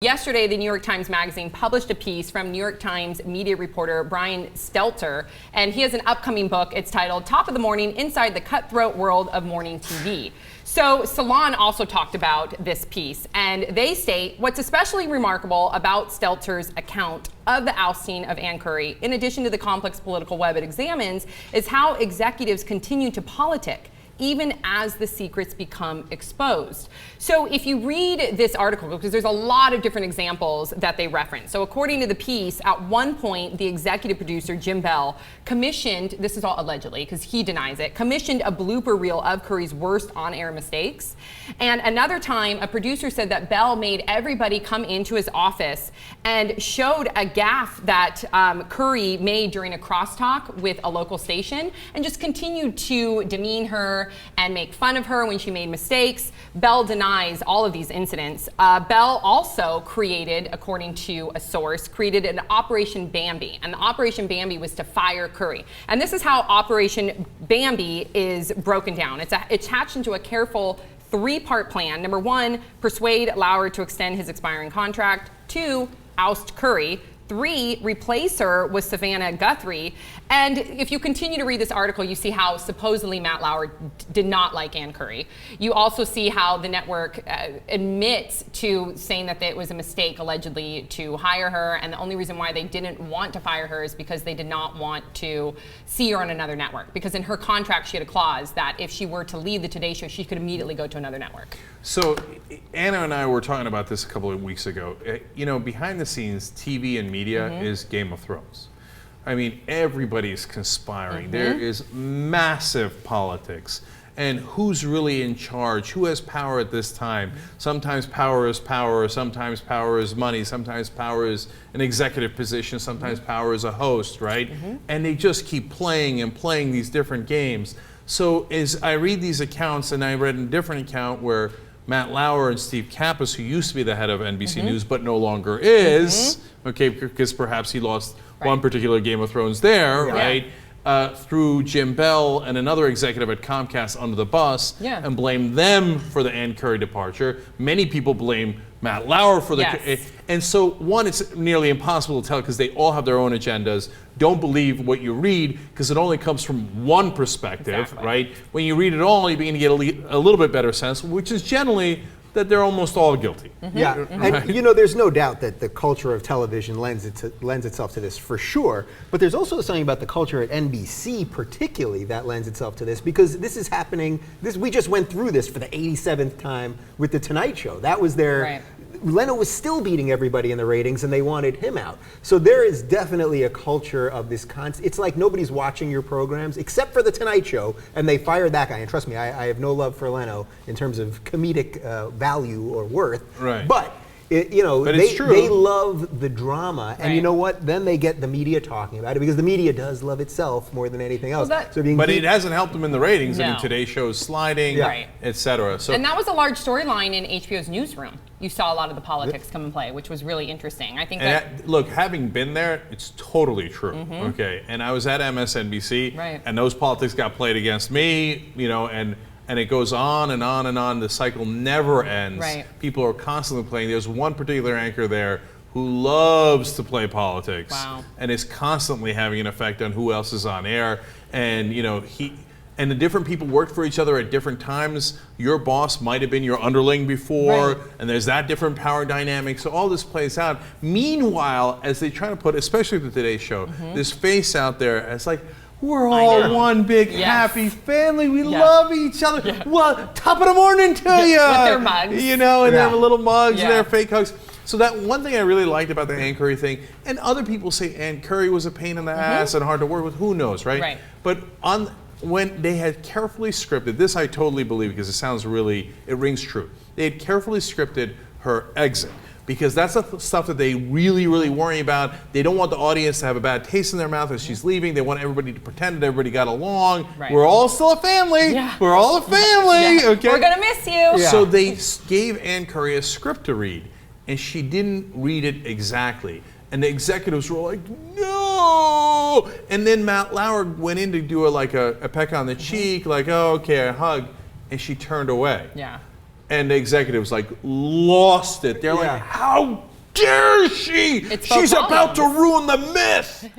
Yesterday, the New York Times Magazine published a piece from New York Times media reporter Brian Stelter, and he has an upcoming book. It's titled Top of the Morning, Inside the Cutthroat World of Morning TV. So Salon also talked about this piece, and they state what's especially remarkable about Stelter's account of the ousting of Ann Curry, in addition to the complex political web it examines, is how executives continue to politic even as the secrets become exposed. So if you read this article, because there's a lot of different examples that they reference. So according to the piece, at one point, the executive producer, Jim Bell, commissioned, this is all allegedly, because he denies it, commissioned a blooper reel of Curry's worst on-air mistakes. And another time, a producer said that Bell made everybody come into his office and showed a gaffe that Curry made during a crosstalk with a local station, and just continued to demean her and make fun of her when she made mistakes. Bell denies all of these incidents. Bell also created, according to a source, created an Operation Bambi. And the Operation Bambi was to fire Curry. And this is how Operation Bambi is broken down. It's hatched into a careful three-part plan. Number one, persuade Lauer to extend his expiring contract. 2, oust Curry. 3, replace her with Savannah Guthrie. And if you continue to read this article, you see how supposedly Matt Lauer did not like Ann Curry. You also see how the network admits to saying that it was a mistake, allegedly, to hire her, and the only reason why they didn't want to fire her is because they did not want to see her on another network. Because in her contract, she had a clause that if she were to leave the Today Show, she could immediately go to another network. So Anna and I were talking about this a couple of weeks ago. You know, behind the scenes, TV and media is Game of Thrones. I mean, everybody's conspiring. There is massive politics. And who's really in charge? Who has power at this time? Sometimes power is power, sometimes power is money, sometimes power is an executive position, sometimes power is a host, right? And they just keep playing and playing these different games. So as I read these accounts, and I read a different account where Matt Lauer and Steve Kappas, who used to be the head of NBC News but no longer is, okay, because perhaps he lost one particular Game of Thrones there, right? Threw Jim Bell and another executive at Comcast under the bus and blamed them for the Ann Curry departure. Many people blame Matt Lauer for the... And so, one, it's nearly impossible to tell because they all have their own agendas. Don't believe what you read because it only comes from one perspective, right? When you read it all, you begin to get a little bit better sense, which is generally that they're almost all guilty. And you know, there's no doubt that the culture of television lends itself to this for sure, but there's also something about the culture at NBC particularly that lends itself to this, because this is happening, we just went through this for the 87th time with The Tonight Show. That was their... Leno was still beating everybody in the ratings and they wanted him out. So there is definitely a culture of this it's like nobody's watching your programs except for The Tonight Show, and they fired that guy. And trust me, I have no love for Leno in terms of comedic value or worth. But you know, they love the drama, and you know what? Then they get the media talking about it because the media does love itself more than anything else. But it hasn't helped them in the ratings. I mean, Today's Show is sliding, etc. So, and that was a large storyline in HBO's newsroom. You saw a lot of the politics come and play, which was really interesting. I think look, having been there, it's totally true. Okay, and I was at MSNBC, and those politics got played against me. You know, and it goes on and on and on. The cycle never ends. People are constantly playing. There's one particular anchor there who loves to play politics and is constantly having an effect on who else is on air. And you know, and the different people worked for each other at different times. Your boss might have been your underling before, and there's that different power dynamic. So all this plays out. Meanwhile, as they try to put, especially the Today Show, this face out there as like, we're all one big happy family. We love each other. Well, top of the morning to you. With their mugs. You know, and they have little mugs and their fake hugs. So that one thing I really liked about the Ann Curry thing, and other people say Ann Curry was a pain in the ass and hard to work with. Who knows, right? But when they had carefully scripted, this I totally believe because it rings true. They had carefully scripted her exit, because that's the stuff that they really, really worry about. They don't want the audience to have a bad taste in their mouth as she's leaving. They want everybody to pretend that everybody got along. We're all still a family. We're all a family. Okay? We're gonna miss you. So they gave Ann Curry a script to read, and she didn't read it exactly. And the executives were like, no! And then Matt Lauer went in to do a peck on the cheek, like, oh, okay, a hug, and she turned away. And the executives like lost it. They're like, how dare she? It spoke She's about to volumes. ruin the myth.